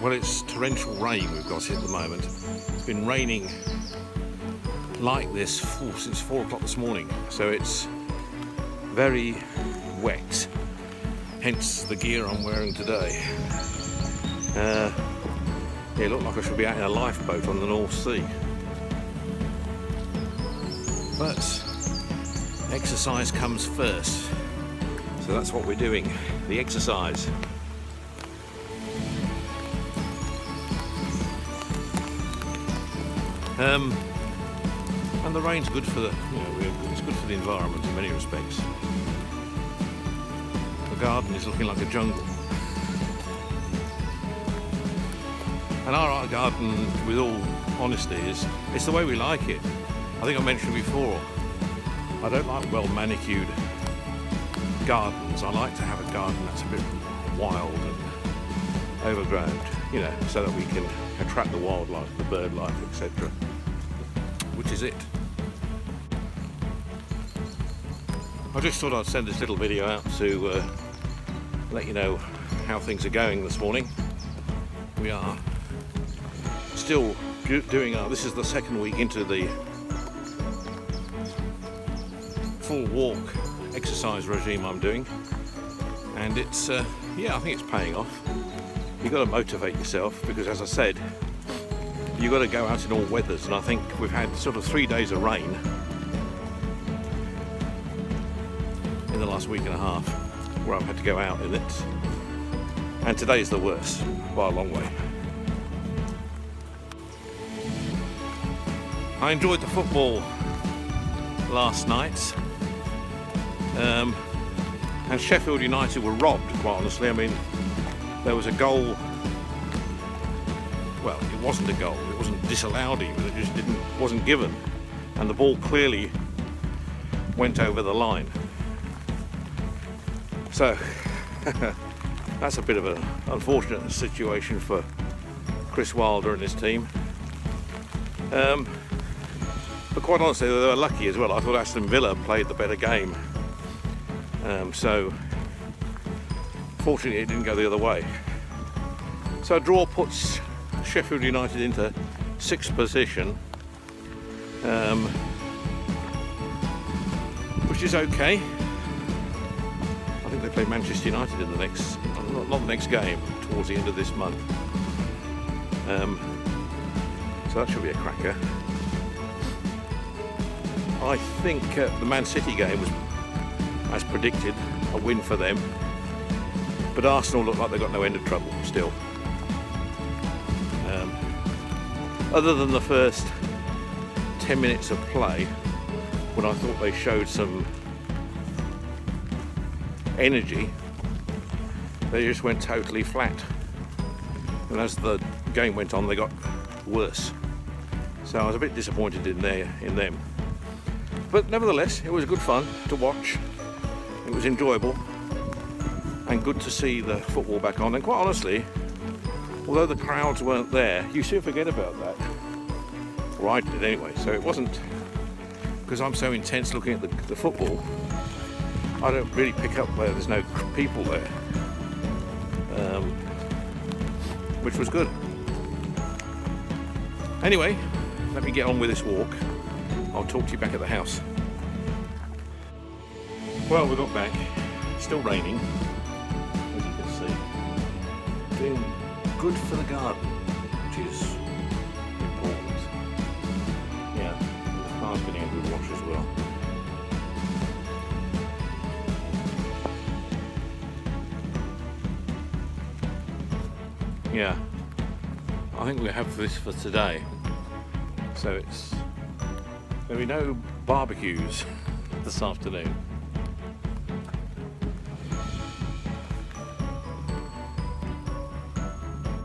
Well, it's torrential rain we've got here at the moment. It's been raining like this since 4 o'clock this morning, so it's very wet, hence the gear I'm wearing today. It looked like I should be out in a lifeboat on the North Sea. But exercise comes first, so that's what we're doing, the exercise. And the rain's good for it's good for the environment in many respects. The garden is looking like a jungle. And our garden, with all honesty, it's the way we like it. I think I mentioned before, I don't like well manicured gardens. I like to have a garden that's a bit wild and overgrown, so that we can attract the wildlife, the bird life, etc. Which is it. I just thought I'd send this little video out to let you know how things are going this morning. We are still doing this is the second week into the full walk exercise regime I'm doing, and it's I think it's paying off. You've got to motivate yourself because, as I said, you've got to go out in all weathers, and I think we've had sort of 3 days of rain in the last week and a half where I've had to go out in it, and today's the worst by a long way. I enjoyed the football last night, and Sheffield United were robbed, quite honestly. I mean, there was a goal. Well, it wasn't a goal. It wasn't disallowed even. It just wasn't given, and the ball clearly went over the line. So that's a bit of an unfortunate situation for Chris Wilder and his team. But quite honestly, they were lucky as well. I thought Aston Villa played the better game. So fortunately it didn't go the other way. So a draw puts Sheffield United into 6th position, which is okay. I think they play Manchester United in the next, not the next game, towards the end of this month. So that should be a cracker. I think the Man City game was, as predicted, a win for them. But Arsenal look like they've got no end of trouble still. Other than the first 10 minutes of play, when I thought they showed some energy, they just went totally flat. And as the game went on, they got worse. So I was a bit disappointed in them. But nevertheless, it was good fun to watch. It was enjoyable and good to see the football back on. And quite honestly, although the crowds weren't there, you soon forget about that. Or I did anyway. So it wasn't, because I'm so intense looking at the football, I don't really pick up where there's no people there, which was good. Anyway, let me get on with this walk. I'll talk to you back at the house. Well, we got back. Still raining, as you can see. Doing good for the garden, which is important. Yeah, the car's getting a good wash as well. Yeah, I think we have this for today. So there'll be no barbecues this afternoon.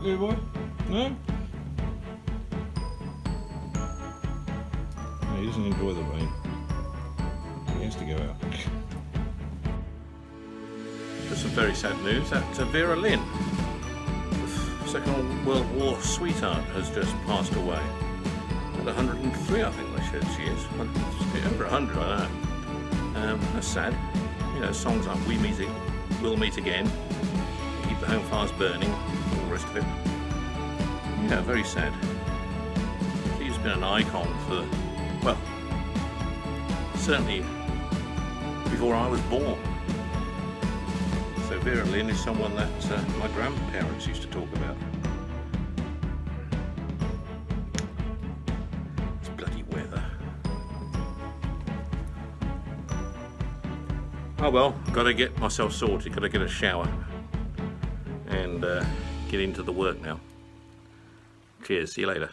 Hey boy, no? No, he doesn't enjoy the rain. He has to go out. Just some very sad news that Vera Lynn, the Second World War sweetheart, has just passed away. At 103, I think they said she is. Over 100, I know. That's sad. Songs like We'll Meet Again, Keep the Home Fires Burning, all the rest of it. Yeah, very sad. She's been an icon for, well, certainly before I was born. So Vera Lynn is someone that my grandparents used to talk about. This bloody weather. Oh well, gotta get myself sorted, gotta get a shower and get into the work now. Cheers, see you later.